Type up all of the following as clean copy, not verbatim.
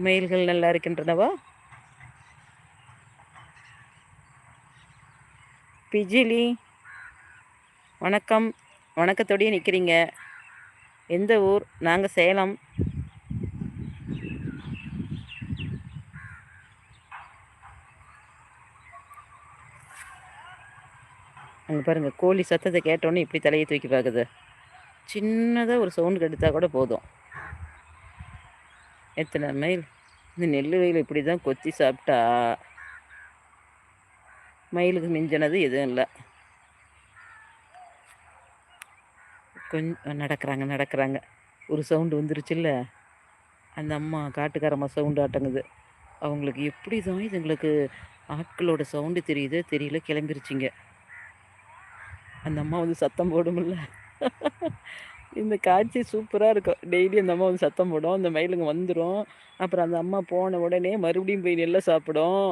மயில்கள் நல்லா இருக்கின்றனவா? பிஜிலி வணக்கம். வணக்கத்தோடயே நிற்கிறீங்க. எந்த ஊர்? நாங்கள் சேலம். அங்கே பாருங்கள், கோழி சத்தத்தை கேட்டோன்னே இப்படி தலையை தூக்கி பார்க்குது. சின்னதாக ஒரு சவுண்டு கெடுத்தால் கூட போதும். எத்தனை மயில்! இந்த நெல் வயல் இப்படி தான் கொத்தி சாப்பிட்டா மயிலுக்கு மிஞ்சினது எதுவும் இல்லை. கொஞ்சம் நடக்கிறாங்க. ஒரு சவுண்டு வந்துருச்சுல்ல, அந்த அம்மா காட்டுக்காரம்மா சவுண்டு ஆட்டங்குது. அவங்களுக்கு எப்படி தான் இதுங்களுக்கு ஆட்களோட சவுண்டு தெரியுதோ தெரியல, கிளம்பிருச்சிங்க. அந்த அம்மா வந்து சத்தம் போடுமில்ல. இந்த காட்சி சூப்பராக இருக்கும். டெய்லி அந்த அம்மா வந்து சத்தம் போடும், அந்த மயிலுங்க வந்துடும். அப்புறம் அந்த அம்மா போன உடனே மறுபடியும் போய் நெல்லை சாப்பிடும்.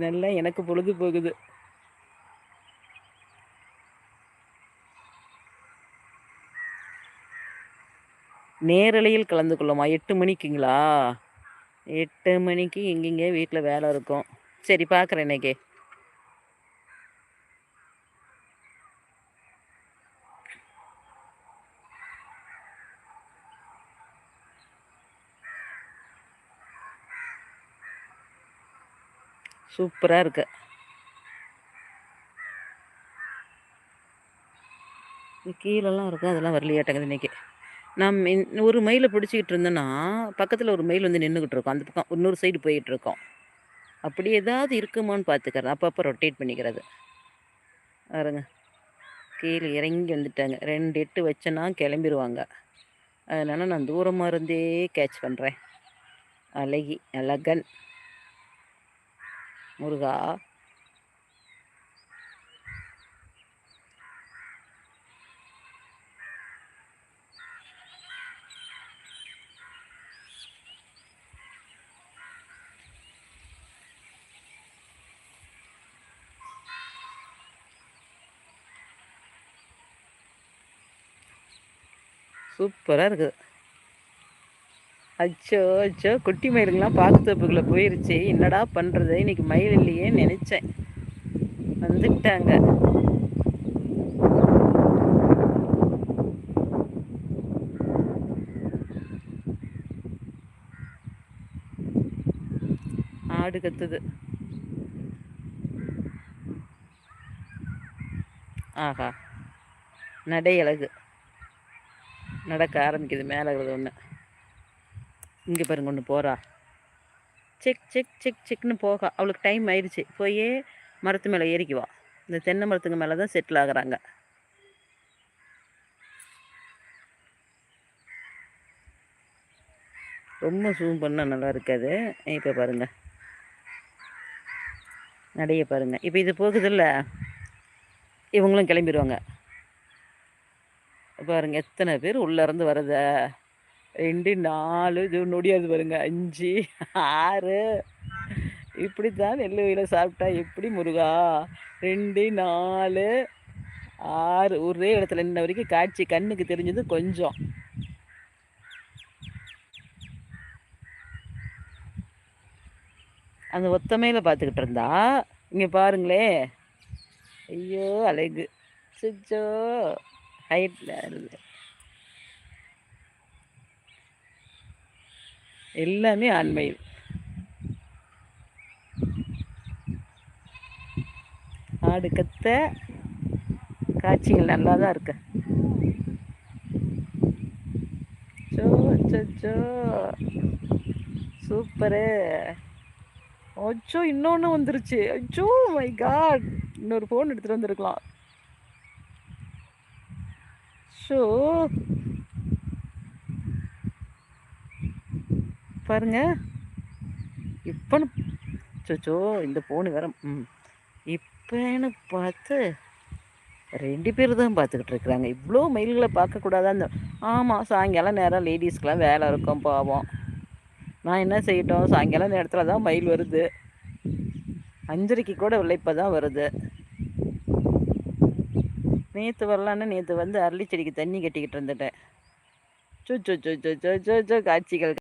நல்லா எனக்கு பொழுது போகுது. நேரலையில் கலந்து கொள்ளுமா? 8 மணிக்குங்களா? 8 மணிக்கு எங்கெங்க வீட்டில் வேலை இருக்கும். சரி, பார்க்குறேன் இன்னைக்கு. சூப்பராக இருக்கு. கீழெல்லாம் இருக்கும், அதெல்லாம் வரலையாட்டங்குது இன்னைக்கு. நான் ஒரு மயிலை பிடிச்சிக்கிட்டு இருந்தேன்னா, பக்கத்தில் ஒரு மயில் வந்து நின்றுக்கிட்டு இருக்கோம். அந்த பக்கம் இன்னொரு சைடு போயிட்டு இருக்கோம். அப்படி ஏதாவது இருக்குமான்னு பார்த்துக்கிறேன். அப்பப்போ ரொட்டேட் பண்ணிக்கிறது. பாருங்க, கீழே இறங்கி வந்துட்டாங்க. 2 எட்டு வச்சேன்னா கிளம்பிடுவாங்க. அதனால் நான் தூரமாக இருந்தே கேட்ச் பண்ணுறேன். அழகன் முருகா. சூப்பராக இருக்குது. அச்சோ, குட்டி மயிலுங்கெல்லாம் பாக்கு தோப்புக்குள்ளே போயிருச்சு. என்னடா பண்ணுறது, இன்னைக்கு மயில் இல்லையே நினச்சேன். வந்துட்டாங்க. ஆடு கத்துது. ஆஹா, நடை அழகு. நடக்க ஆரம்பிக்குது. மேலே இருக்கிறது ஒன்று. இங்கே பாருங்க, ஒன்று போகிறா. செக்னு போக. அவளுக்கு டைம் ஆயிடுச்சு. போய் மரத்து மேலே ஏறிக்குவா. இந்த தென்னை மரத்துக்கு மேலே தான் செட்டில் ஆகுறாங்க. ரொம்ப ஜூம் பண்ணால் நல்லா இருக்காது. இப்போ பாருங்க, நடைய பாருங்க. இப்போ இது போகுதில்ல, இவங்களும் கிளம்பிடுவாங்க. பாருங்க, எத்தனை பேர் உள்ளேருந்து வருத. 2 4 இது நொடியாது பாருங்க. 5 6 இப்படித்தான் நெல் வயலை சாப்பிட்டா எப்படி முருகா? 2 4 6 ஒரே இடத்துல இன்ன வரைக்கும் காட்சி கண்ணுக்கு தெரிஞ்சது கொஞ்சம். அந்த ஒத்தமையில் பார்த்துக்கிட்டு இருந்தா இங்கே பாருங்களே. ஐயோ அழகு. சுச்சோ ஹைட்டில் எல்லாமே ஆண்மயில். ஆடு கத்த காட்சிகள் நல்லா தான் இருக்கு. So super. அச்சோ, இன்னொன்று வந்துருச்சு. அச்சோ மை காட், இன்னொரு ஃபோன் எடுத்துகிட்டு வந்துருக்கலாம். ஷோ பாருங்க. இப்போன்னு சோச்சோ, இந்த ஃபோனு வேற. இப்போன்னு பார்த்து 2 பேர் தான் பார்த்துக்கிட்டு இருக்கிறாங்க. இவ்வளோ மயில்களை பார்க்கக்கூடாதா? அந்த ஆமாம், சாயங்காலம் நேரம் லேடிஸ்க்கெலாம் வேலை இருக்கும் பாவம். நான் என்ன செய்யட்டும், சாயங்காலம் நேரத்தில் தான் மயில் வருது. 5:30 கூட இல்லை, இப்போ தான் வருது. நேற்று வரலான்னு நேற்று வந்து அரளி செடிக்கு தண்ணி கட்டிக்கிட்டு இருந்துட்டேன். சோ காட்சிகள்.